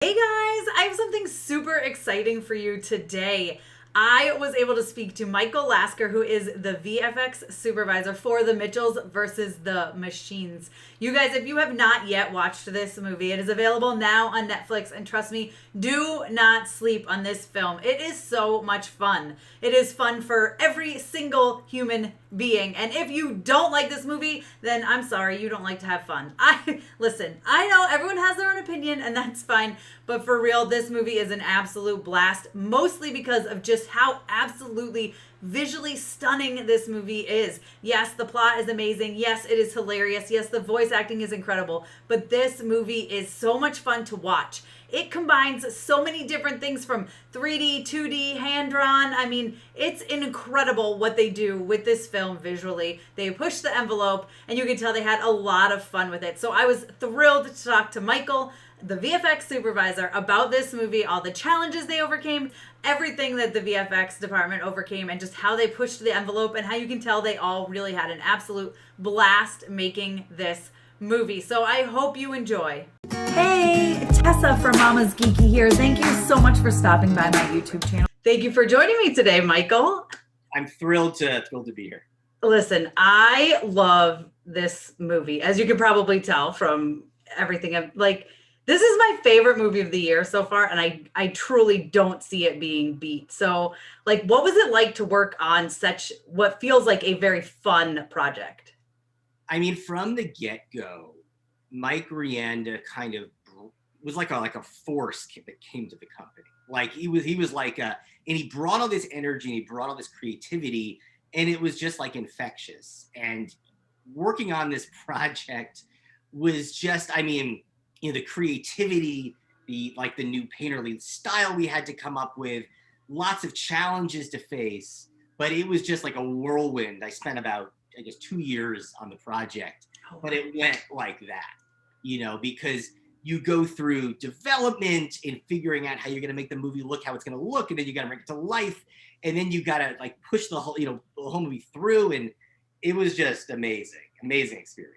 Hey guys, I have something super exciting for you today. I was able to speak to Michael Lasker, who is the VFX supervisor for The Mitchells versus the Machines. You guys, if you have not yet watched this movie, it is available now on Netflix, and trust me, do not sleep on this film. It is so much fun. It is fun for every single human being. And if you don't like this movie, then I'm sorry, you don't like to have fun. Listen, I know everyone has their own opinion, and that's fine, but for real, this movie is an absolute blast, mostly because of just how absolutely visually stunning this movie is. Yes, the plot is amazing. Yes, it is hilarious. Yes, the voice acting is incredible. But this movie is so much fun to watch. It combines so many different things from 3D, 2D, hand drawn. I mean, it's incredible what they do with this film visually. They push the envelope, and you can tell they had a lot of fun with it. So I was thrilled to talk to Michael, the VFX supervisor, about this movie, all the challenges they overcame, everything that the VFX department overcame, and just how they pushed the envelope, and how you can tell they all really had an absolute blast making this movie. So I hope you enjoy. Hey, Tessa from Mama's Geeky here. Thank you so much for stopping by my YouTube channel. Thank you for joining me today, Michael. I'm thrilled to be here. Listen, I love this movie, as you can probably tell from everything. This is my favorite movie of the year so far, and I truly don't see it being beat. So, what was it like to work on such what feels like a very fun project? I mean, from the get-go, Mike Rianda kind of was like a force that came to the company. Like he was like and he brought all this energy and he brought all this creativity, and it was just like infectious. And working on this project was just, I mean, the creativity, the new painterly style we had to come up with, lots of challenges to face, but it was just like a whirlwind. I spent about, I guess, 2 years on the project, but it went like that, because you go through development and figuring out how you're going to make the movie look how it's going to look, and then you got to bring it to life, and then you got to push the whole movie through, and it was just amazing experience.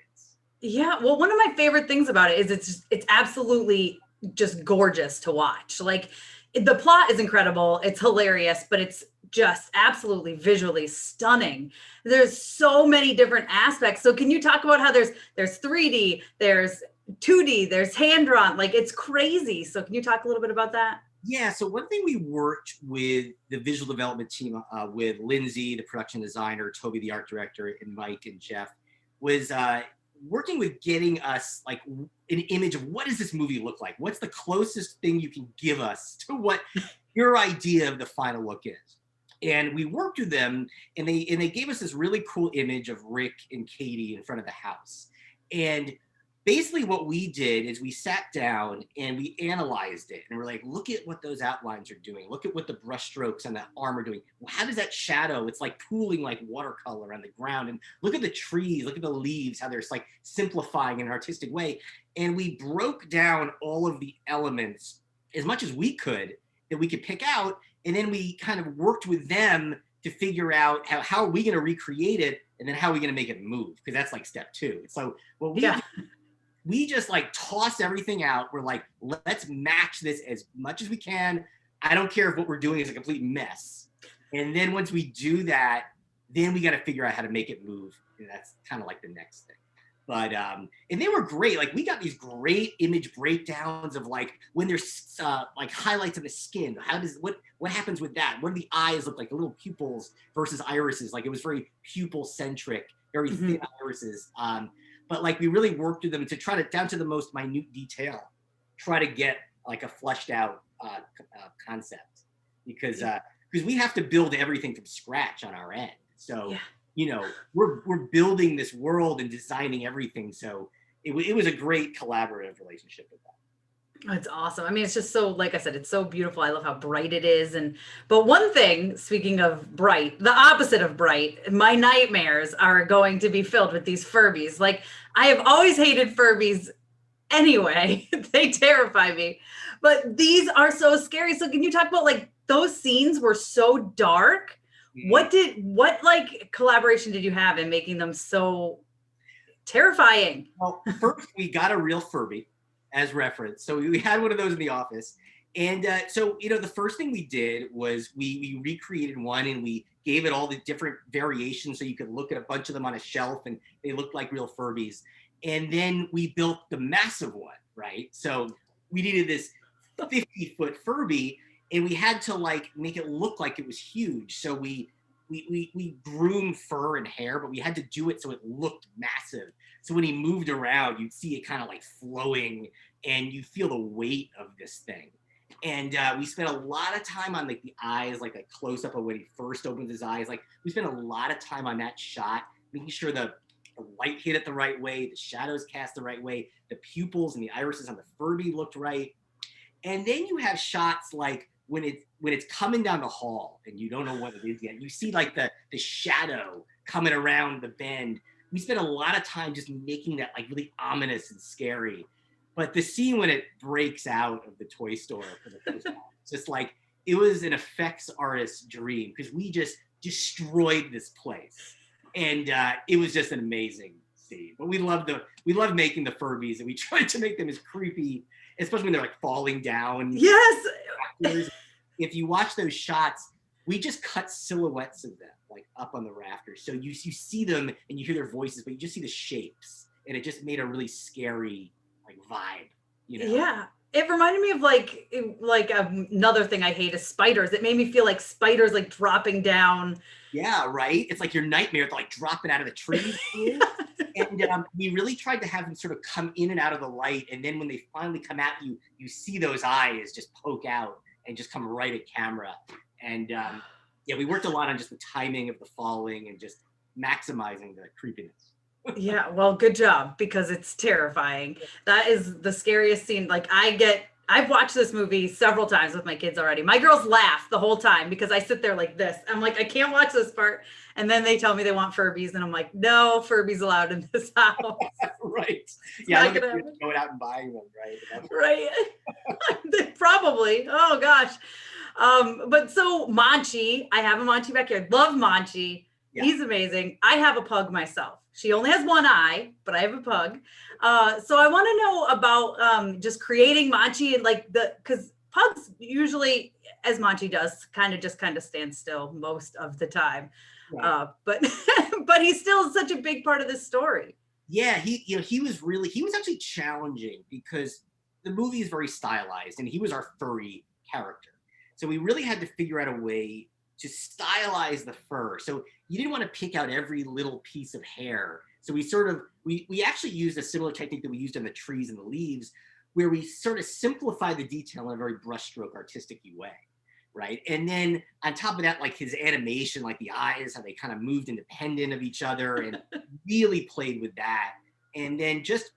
Yeah, well, one of my favorite things about it is it's absolutely just gorgeous to watch. The plot is incredible, it's hilarious, but it's just absolutely visually stunning. There's so many different aspects. So can you talk about how there's 3D, there's 2D, there's hand drawn, it's crazy. So can you talk a little bit about that? Yeah, so one thing we worked with the visual development team, with Lindsay, the production designer, Toby, the art director, and Mike and Jeff, was working with getting us an image of what does this movie look like? What's the closest thing you can give us to what your idea of the final look is? And we worked with them, and they gave us this really cool image of Rick and Katie in front of the house. And basically what we did is we sat down and we analyzed it, and we're like, look at what those outlines are doing. Look at what the brush strokes on that arm are doing. How does that shadow, it's like pooling like watercolor on the ground. And look at the trees, look at the leaves, how they're simplifying in an artistic way. And we broke down all of the elements as much as we could that we could pick out. And then we kind of worked with them to figure out how are we going to recreate it, and then how are we going to make it move? Because that's step 2. So what we just toss everything out. We're like, let's match this as much as we can. I don't care if what we're doing is a complete mess. And then once we do that, then we got to figure out how to make it move. And that's kind of the next thing. But and they were great. We got these great image breakdowns of when there's highlights of the skin. What happens with that? What do the eyes look like? The little pupils versus irises. It was very pupil centric, very thin irises. But we really worked with them to try to, down to the most minute detail, try to get a fleshed out concept, because we have to build everything from scratch on our end. So we're building this world and designing everything. So it was a great collaborative relationship with that. It's awesome. I mean, it's just so, like I said, it's so beautiful. I love how bright it is. But one thing, speaking of bright, the opposite of bright, my nightmares are going to be filled with these furbies. I have always hated furbies anyway. They terrify me. But these are so scary. So can you talk about those scenes were so dark? What collaboration did you have in making them so terrifying? Well, first we got a real Furby. as reference. So we had one of those in the office. And so, the first thing we did was we recreated one, and we gave it all the different variations so you could look at a bunch of them on a shelf and they looked like real Furbies. And then we built the massive one, right? So we needed this 50-foot Furby, and we had to like make it look like it was huge. So we groomed fur and hair, but we had to do it so it looked massive. So when he moved around, you'd see it kind of like flowing, and you feel the weight of this thing. And we spent a lot of time on like the eyes, like a close up of when he first opens his eyes. Like we spent a lot of time on that shot, making sure the light hit it the right way, the shadows cast the right way, the pupils and the irises on the Furby looked right. And then you have shots like when it's coming down the hall and you don't know what it is yet. You see like the shadow coming around the bend. We spent a lot of time just making that like really ominous and scary. But the scene when it breaks out of the toy store for the first time, just like it was an effects artist's dream, because we just destroyed this place. And it was just an amazing scene. But we loved making the Furbies, and we tried to make them as creepy, especially when they're like falling down. Yes. If you watch those shots, we just cut silhouettes of them like up on the rafters. So you see them and you hear their voices, but you just see the shapes, and it just made a really scary like vibe. Yeah. It reminded me of like another thing I hate is spiders. It made me feel like spiders like dropping down. Yeah, right. It's like your nightmare, like dropping out of the tree. And we really tried to have them sort of come in and out of the light, and then when they finally come at you, you see those eyes just poke out and just come right at camera. And yeah, we worked a lot on just the timing of the falling and just maximizing the creepiness. Yeah, well, good job, because it's terrifying. That is the scariest scene. Like I've watched this movie several times with my kids already. My girls laugh the whole time because I sit there like this. I'm like, I can't watch this part. And then they tell me they want Furbies, and I'm like, no Furbies allowed in this house. Right. Yeah, I'm going out and buying them, right? Right. Probably. Oh gosh. But so Monchi, I have a Monchi backyard. Love Monchi. Yeah. He's amazing. I have a pug myself. She only has one eye, but I have a pug. So I want to know about just creating Monchi, and like because pugs usually, as Monchi does, kind of stand still most of the time. Right. But but he's still such a big part of this story. Yeah, he was actually challenging, because the movie is very stylized, and he was our furry character. So we really had to figure out a way to stylize the fur. So you didn't want to pick out every little piece of hair. So we actually used a similar technique that we used on the trees and the leaves, where we sort of simplify the detail in a very brushstroke artistic way, right? And then on top of that, like his animation, like the eyes, how they kind of moved independent of each other, and really played with that. And then just,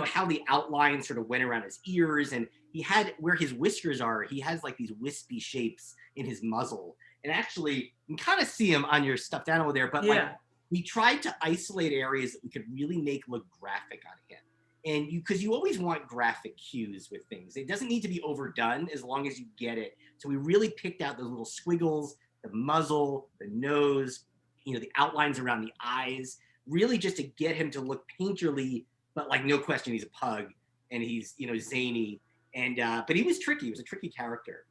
how the outline sort of went around his ears, and he had, where his whiskers are, he has like these wispy shapes in his muzzle. And actually, you can kind of see them on your stuffed animal there, but like we tried to isolate areas that we could really make look graphic on him. And because you always want graphic cues with things. It doesn't need to be overdone as long as you get it. So we really picked out those little squiggles, the muzzle, the nose, the outlines around the eyes, really just to get him to look painterly, but like no question he's a pug, and he's, zany. And but he was tricky. He was a tricky character.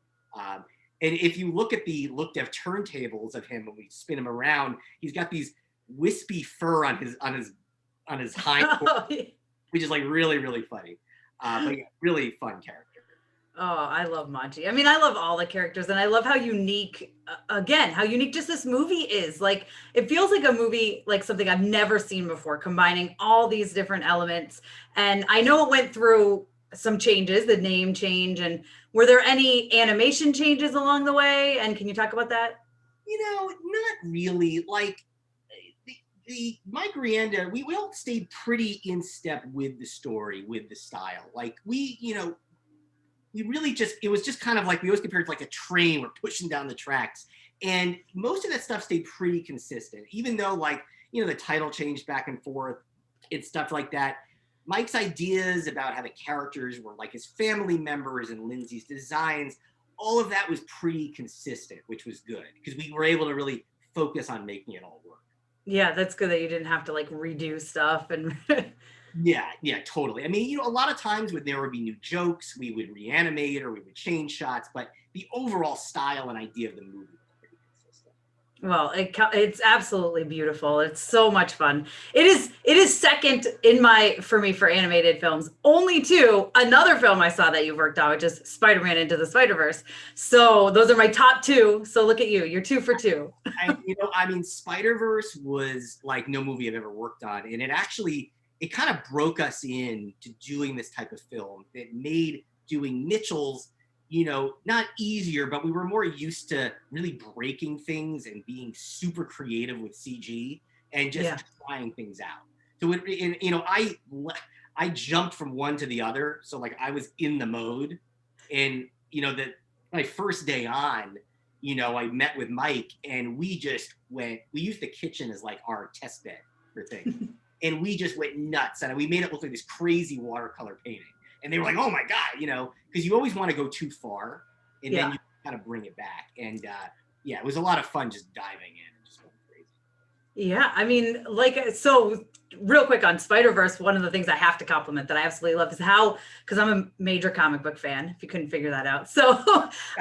And if you look at the look dev turntables of him, when we spin him around, he's got these wispy fur on his hind, which is like really, really funny. But yeah, really fun character. Oh, I love Monchi. I mean, I love all the characters, and I love how unique, how unique just this movie is. Like, it feels like a movie, like something I've never seen before, combining all these different elements. And I know it went through some changes, the name change, and were there any animation changes along the way? And can you talk about that? Not really. Like the Mike Rianda, we all stayed pretty in step with the story, with the style. Like we really it was just kind of like, we always compared to like a train, we're pushing down the tracks. And most of that stuff stayed pretty consistent, even though like, the title changed back and forth and stuff like that. Mike's ideas about how the characters were like his family members and Lindsay's designs, all of that was pretty consistent, which was good, because we were able to really focus on making it all work. Yeah, that's good that you didn't have to like redo stuff. And Yeah, totally. I mean, a lot of times when there would be new jokes, we would reanimate or we would change shots, but the overall style and idea of the movie was pretty consistent. Well, it's absolutely beautiful. It's so much fun. It is second in my for me for animated films, only to another film I saw that you worked on, which is Spider-Man Into the Spider-Verse. So those are my top two. So look at you. You're 2 for 2. I mean, Spider-Verse was like no movie I've ever worked on, and it kind of broke us in to doing this type of film. It made doing Mitchell's, not easier, but we were more used to really breaking things and being super creative with CG and just trying things out. So I jumped from one to the other. So like I was in the mode, and my first day on, I met with Mike and we used the kitchen as like our test bed for things. And we just went nuts, and we made it look like this crazy watercolor painting. And they were like, "Oh my god," because you always want to go too far, and then you kind of bring it back. And it was a lot of fun just diving in and just going crazy. Yeah, I mean, so real quick on Spider-Verse, one of the things I have to compliment that I absolutely love is how, because I'm a major comic book fan, if you couldn't figure that out. So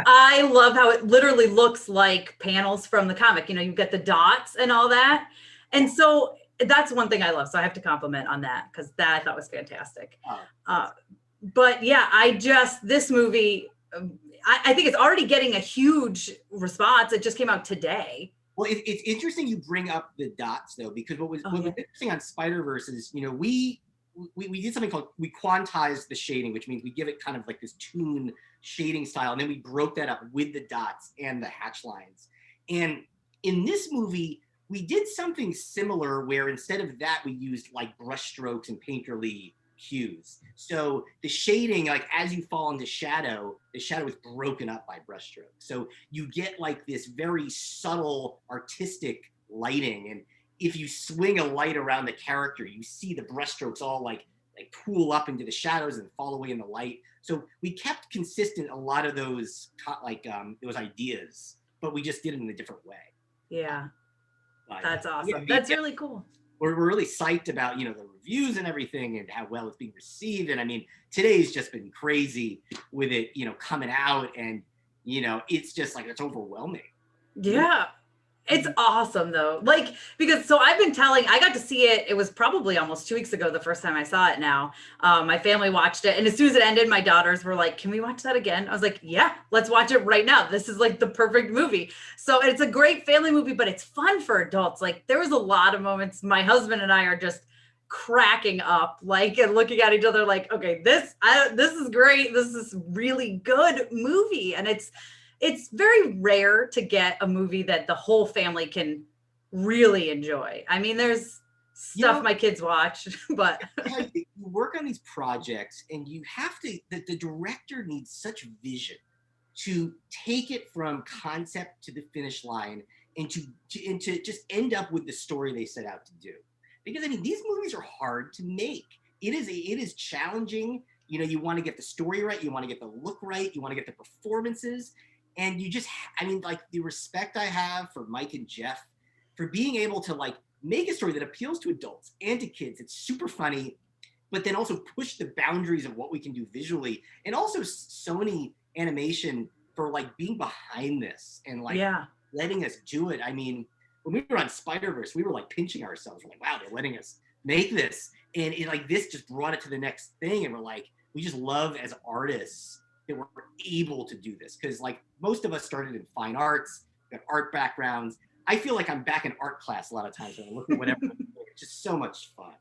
I love how it literally looks like panels from the comic. You get the dots and all that. And so that's one thing I love. So I have to compliment on that, because that I thought was fantastic. But yeah, this movie, I think it's already getting a huge response. It just came out today. Well, it's interesting you bring up the dots, though, because what was interesting on Spider-Verse is, we did something called, we quantized the shading, which means we give it kind of like this toon shading style, and then we broke that up with the dots and the hatch lines. And in this movie, we did something similar where instead of that, we used like brush strokes and painterly hues. So the shading, like as you fall into shadow, the shadow is broken up by brush strokes. So you get like this very subtle artistic lighting. And if you swing a light around the character, you see the brush strokes all like pool up into the shadows and fall away in the light. So we kept consistent a lot of those those ideas, but we just did it in a different way. Yeah. That's awesome. That's really cool. We're really psyched about, the reviews and everything and how well it's being received. And I mean, today's just been crazy with it, coming out, and, it's just like, it's overwhelming. Yeah. It's awesome though. Because I got to see it. It was probably almost 2 weeks ago, the first time I saw it now. My family watched it. And as soon as it ended, my daughters were like, "Can we watch that again?" I was like, "Yeah, let's watch it right now. This is like the perfect movie." So it's a great family movie, but it's fun for adults. There was a lot of moments my husband and I are just cracking up, and looking at each other like, okay, this is great. This is really good movie. And it's very rare to get a movie that the whole family can really enjoy. I mean, there's stuff my kids watch, but you work on these projects and you have to, the director needs such vision to take it from concept to the finish line and to just end up with the story they set out to do. Because I mean, these movies are hard to make. It is challenging. You want to get the story right. You want to get the look right. You want to get the performances. And you just, the respect I have for Mike and Jeff for being able to make a story that appeals to adults and to kids. It's super funny, but then also push the boundaries of what we can do visually. And also Sony Animation for being behind this and letting us do it. I mean, when we were on Spider-Verse, we were pinching ourselves. We're like, wow, they're letting us make this. And this just brought it to the next thing. And we're like, we just love as artists that we're able to do this, because most of us started in fine arts, got art backgrounds. I feel like I'm back in art class a lot of times when I look at whatever. It's just so much fun.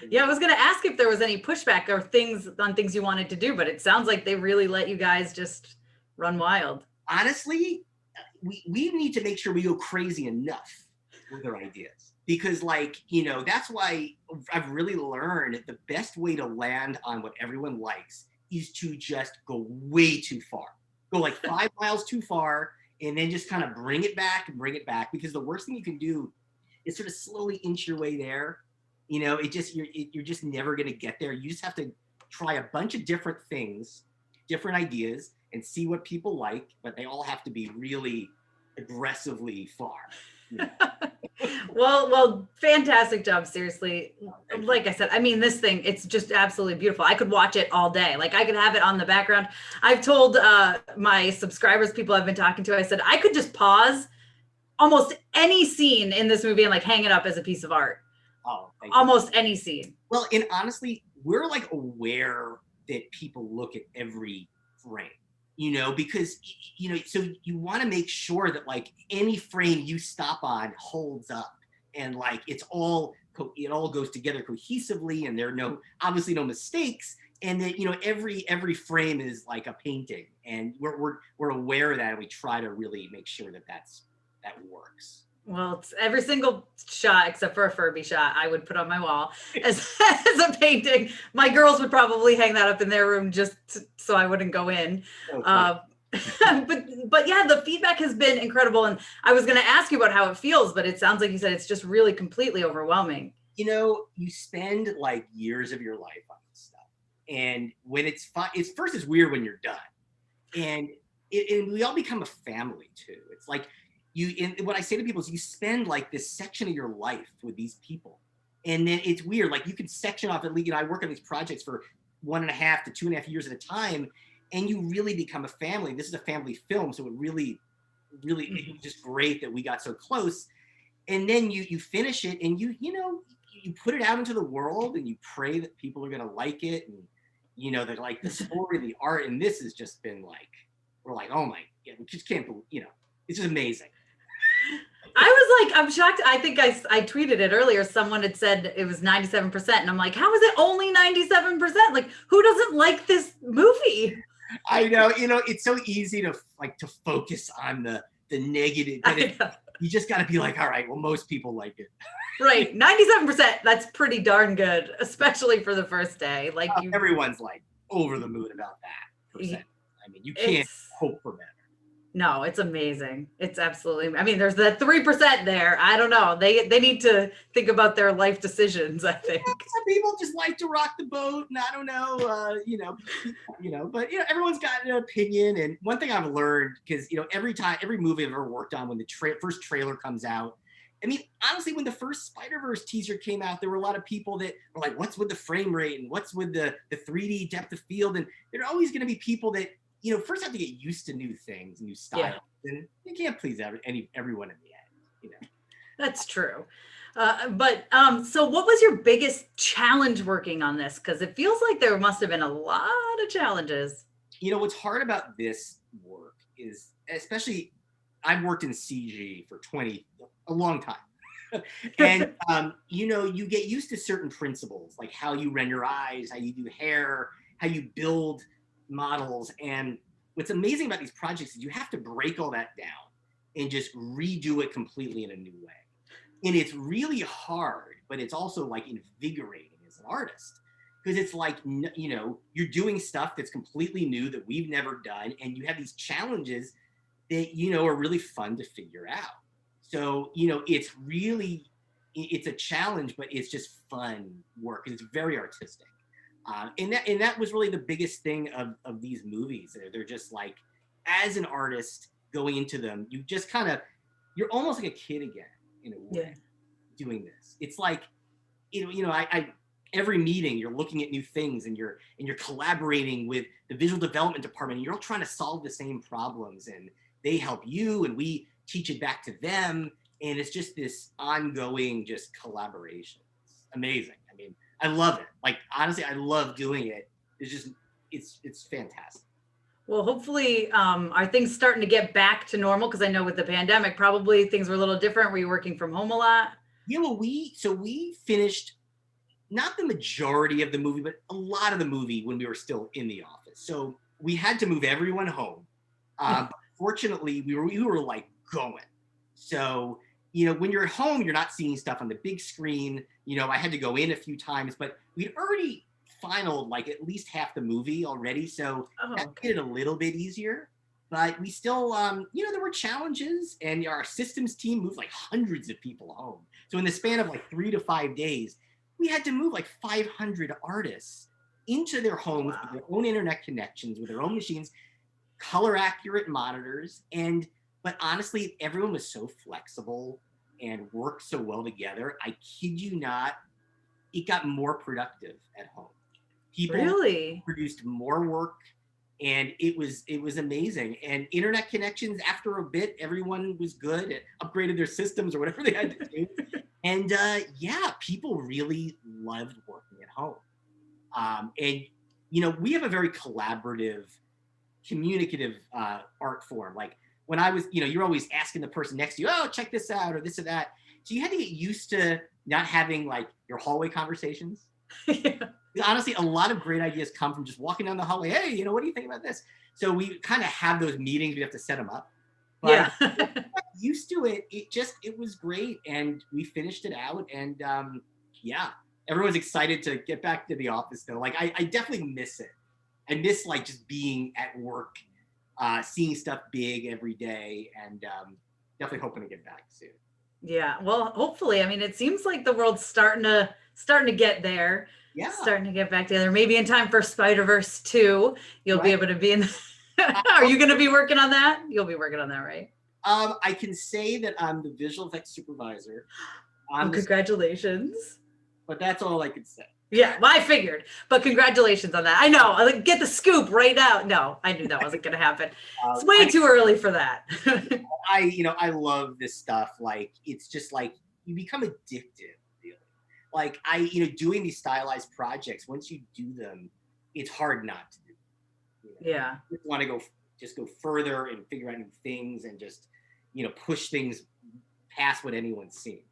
Yeah, I was going to ask if there was any pushback or things you wanted to do, but it sounds like they really let you guys just run wild. Honestly, we need to make sure we go crazy enough with our ideas, because that's why I've really learned the best way to land on what everyone likes is to just go way too far. Go 5 miles too far, and then just kind of bring it back, because the worst thing you can do is sort of slowly inch your way there. You're just never going to get there. You just have to try a bunch of different things, different ideas, and see what people like, but they all have to be really aggressively far. Yeah. Well, fantastic job. Seriously. Thank you. Like I said, I mean, this thing, it's just absolutely beautiful. I could watch it all day. Like I could have it on the background. I've told my subscribers, people I've been talking to, I said, I could just pause almost any scene in this movie and like hang it up as a piece of art. Oh, thank you. Almost any scene. Well, and honestly, we're like aware that people look at every frame, because so you want to make sure that like any frame you stop on holds up, and like it all goes together cohesively, and there are obviously no mistakes, and that every frame is like a painting, and we're aware of that, and we try to really make sure that that works. Well, it's every single shot except for a Furby shot I would put on my wall as, as a painting. My girls would probably hang that up in their room so I wouldn't go in. Okay. But yeah, the feedback has been incredible. And I was going to ask you about how it feels, but it sounds like you said it's just really completely overwhelming. You spend like years of your life on this stuff, and when it's fun, it's weird when you're done, and we all become a family too. It's like what I say to people is you spend like this section of your life with these people, and then it's weird. Like you can section off at least. I work on these projects for 1.5 to 2.5 years at a time, and you really become a family. This is a family film, so it was just great that we got so close. And then you finish it, and you put it out into the world, and you pray that people are gonna like it, and that like the story, the art, and this has just been like we're like, oh my, yeah, we just can't believe, it's just amazing. I was like, I'm shocked. I think I tweeted it earlier. Someone had said it was 97%. And I'm like, how is it only 97%? Like, who doesn't like this movie? I know, it's so easy to focus on the negative, but you just got to be like, all right, well, most people like it. Right. 97%. That's pretty darn good, especially for the first day. Like everyone's like over the moon about that percent. I mean, you can't hope for better. No, it's amazing. It's absolutely, I mean, there's that 3% there. I don't know. They need to think about their life decisions, I think. Some people just like to rock the boat, and I don't know, but everyone's got an opinion. And one thing I've learned, because every movie I've ever worked on, when the first trailer comes out, I mean, honestly, when the first Spider-Verse teaser came out, there were a lot of people that were like, what's with the frame rate, and what's with the 3D depth of field? And there are always going to be people that first have to get used to new things, new styles, and you can't please everyone in the end. That's true. So what was your biggest challenge working on this? Because it feels like there must have been a lot of challenges. What's hard about this work is, especially, I've worked in CG for a long time. And, you get used to certain principles, like how you render eyes, how you do hair, how you build models. And what's amazing about these projects is you have to break all that down and just redo it completely in a new way. And it's really hard, but it's also like invigorating as an artist, because it's like, you're doing stuff that's completely new that we've never done, and you have these challenges that are really fun to figure out. So it's a challenge, but it's just fun work, and it's very artistic. And that was really the biggest thing of these movies. They're just like, as an artist going into them, you just you're almost like a kid again in a way, doing this. It's like, I every meeting you're looking at new things, and you're collaborating with the visual development department, and you're all trying to solve the same problems, and they help you, and we teach it back to them, and it's just this ongoing just collaboration. It's amazing. I mean, I love it. Like, honestly, I love doing it. It's fantastic. Well, hopefully, are things starting to get back to normal? Because I know with the pandemic, probably things were a little different. Were you working from home a lot? Yeah, well, we finished not the majority of the movie, but a lot of the movie when we were still in the office. So we had to move everyone home. But fortunately, we were like going. So when you're at home, you're not seeing stuff on the big screen. I had to go in a few times, but we'd already finaled like at least half the movie already. So that made it a little bit easier. But we still, there were challenges, and our systems team moved like hundreds of people home. So in the span of like 3 to 5 days, we had to move like 500 artists into their homes with their own internet connections, with their own machines, color accurate monitors. But honestly, everyone was so flexible. and worked so well together. I kid you not, it got more productive at home. People Really? produced more work, and it was amazing. And internet connections, after a bit, everyone was good, and upgraded their systems or whatever they had to do. And yeah, people really loved working at home. And we have a very collaborative, communicative art form. Like when I was, you're always asking the person next to you, oh, check this out or this or that. So you had to get used to not having like your hallway conversations. Yeah. Honestly, a lot of great ideas come from just walking down the hallway. Hey, what do you think about this? So we kind of have those meetings. We have to set them up. But Yeah. used to it. It was great, and we finished it out. And yeah, everyone's excited to get back to the office though. Like I definitely miss it. I miss like just being at work, seeing stuff big every day, and definitely hoping to get back soon. Yeah. Well, hopefully. I mean, it seems like the world's starting to get there. Yeah. Starting to get back together. Maybe in time for Spider-Verse 2, you'll be Right. able to be in. Are you going to be working on that? You'll be working on that, right? I can say that I'm the visual effects supervisor. Oh, congratulations. But that's all I can say. Yeah, well, I figured. But congratulations on that. I know. I like get the scoop right now. No, I knew that wasn't going to happen. It's way too early for that. I love this stuff. Like it's just like you become addicted. Really. Like doing these stylized projects. Once you do them, it's hard not to do. Yeah. You want to go further and figure out new things and just push things past what anyone's seen.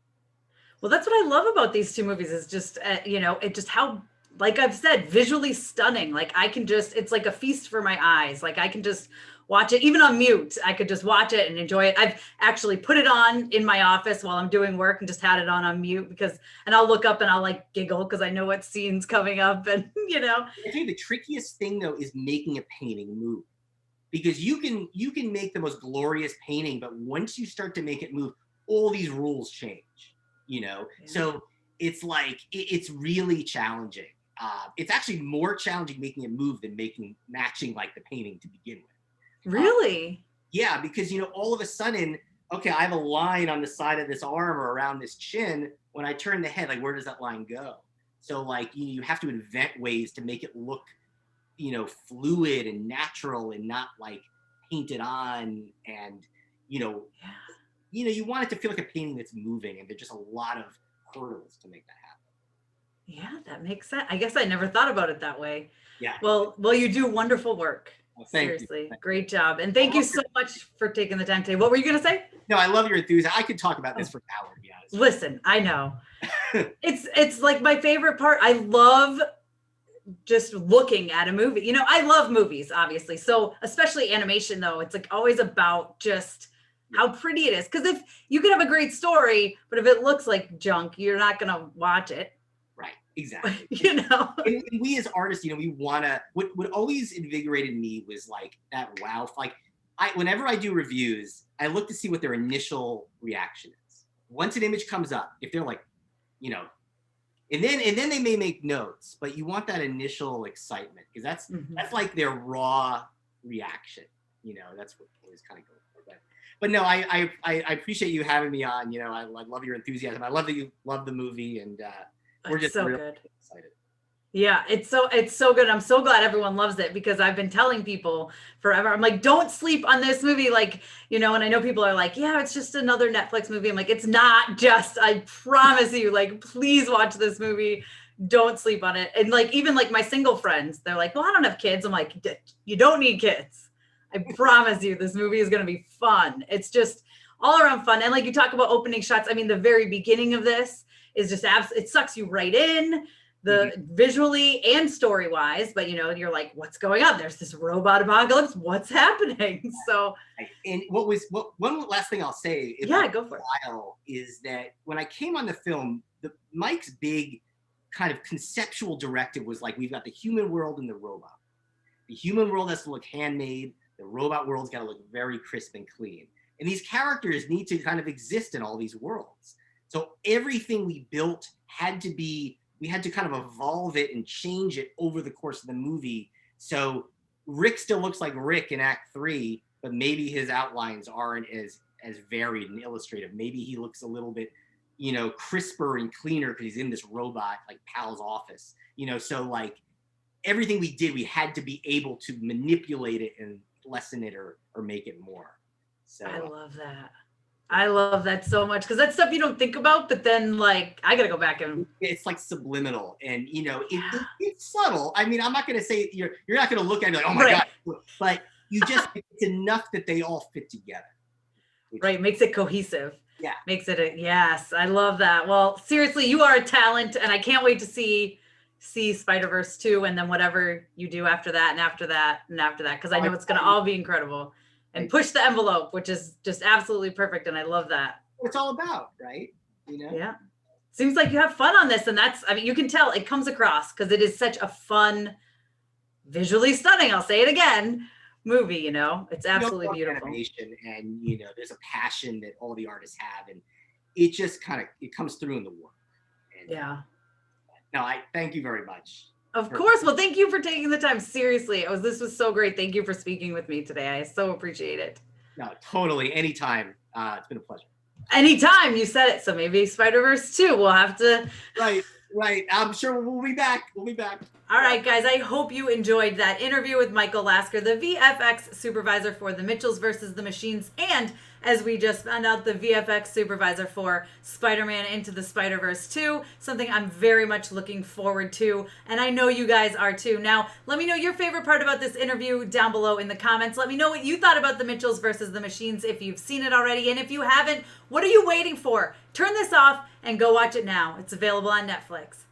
Well, that's what I love about these two movies is just, it just how, like I've said, visually stunning. Like it's like a feast for my eyes. Like I can just watch it, even on mute. I could just watch it and enjoy it. I've actually put it on in my office while I'm doing work and just had it on mute and I'll look up and I'll like giggle because I know what scene's coming up and, I tell you, the trickiest thing though is making a painting move. Because you can make the most glorious painting, but once you start to make it move, all these rules change. Yeah. So it's like it's really challenging. It's actually more challenging making it move than matching like the painting to begin with. Really? Yeah, because all of a sudden, okay, I have a line on the side of this arm or around this chin. When I turn the head, like where does that line go? So like you have to invent ways to make it look fluid and natural and not like painted on. And you want it to feel like a painting that's moving, and there's just a lot of hurdles to make that happen. Yeah, that makes sense. I guess I never thought about it that way. Yeah. Well, you do wonderful work. Well, seriously, great job. And thank you so much for taking the time today. What were you going to say? No, I love your enthusiasm. I could talk about this for an hour, to be honest. Listen, I know. It's like my favorite part. I love just looking at a movie. I love movies, obviously. So especially animation, though, it's like always about just how pretty it is. Because if you can have a great story, but if it looks like junk, you're not going to watch it. Right. Exactly. And we as artists, we want to, what always invigorated me was like that wow. Like whenever I do reviews, I look to see what their initial reaction is. Once an image comes up, if they're like, and then they may make notes, but you want that initial excitement because that's like their raw reaction. That's what always kind of goes for. But no, I appreciate you having me on. I love your enthusiasm. I love that you love the movie, and we're just so really good. excited. Yeah, it's so good. I'm so glad everyone loves it because I've been telling people forever. I'm like, don't sleep on this movie. Like, and I know people are like, yeah, it's just another Netflix movie. I'm like, it's not just, I promise you, like, please watch this movie. Don't sleep on it. And like, even like my single friends, they're like, well, I don't have kids. I'm like, you don't need kids. I promise you, this movie is going to be fun. It's just all around fun. And like you talk about opening shots. I mean, the very beginning of this is just it sucks you right in. Visually and story wise, but you're like, what's going on? There's this robot apocalypse. What's happening? So, and one last thing I'll say, go for it. Is that when I came on the film, Mike's big kind of conceptual directive was like, we've got the human world and the robot. The human world has to look handmade. The robot world's got to look very crisp and clean. And these characters need to kind of exist in all these worlds. So everything we built we had to kind of evolve it and change it over the course of the movie. So Rick still looks like Rick in Act 3, but maybe his outlines aren't as as varied and illustrative. Maybe he looks a little bit, you know, crisper and cleaner because he's in this robot like Pal's office, you know. So like everything we did, we had to be able to manipulate it and lessen it or make it more. So I love that. I love that so much because that's stuff you don't think about, but then like I gotta go back and it's like subliminal, and you know it's subtle. I mean, I'm not gonna say you're not gonna look at it like, oh my god, but you just it's enough that they all fit together. Right, makes it cohesive. Yeah, makes it yes. I love that. Well, seriously, you are a talent, and I can't wait to see Spider-Verse 2 and then whatever you do after that and after that and after that, because I know it's gonna all be incredible. And push the envelope, which is just absolutely perfect. And I love that. What it's all about, right? You know? Yeah. Seems like you have fun on this. And that's, I mean, you can tell it comes across because it is such a fun, visually stunning, I'll say it again, movie, you know? It's absolutely beautiful. Animation, and, you know, there's a passion that all the artists have. And it just kind of, it comes through in the work. And, yeah. No, I thank you very much. Of course. Well, thank you for taking the time. Seriously, this was so great. Thank you for speaking with me today. I so appreciate it. No, totally. Anytime. It's been a pleasure. Anytime, you said it. So maybe Spider-Verse 2. We'll have to. Right. I'm sure we'll be back. We'll be back. All right, guys. I hope you enjoyed that interview with Michael Lasker, the VFX supervisor for The Mitchells versus the Machines, and as we just found out, the VFX supervisor for Spider-Man Into the Spider-Verse 2, something I'm very much looking forward to, and I know you guys are too. Now, let me know your favorite part about this interview down below in the comments. Let me know what you thought about The Mitchells versus the Machines if you've seen it already, and if you haven't, what are you waiting for? Turn this off and go watch it now. It's available on Netflix.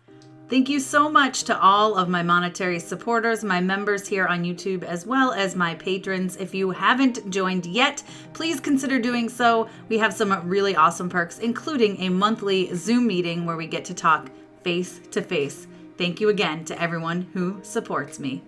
Thank you so much to all of my monetary supporters, my members here on YouTube, as well as my patrons. If you haven't joined yet, please consider doing so. We have some really awesome perks, including a monthly Zoom meeting where we get to talk face to face. Thank you again to everyone who supports me.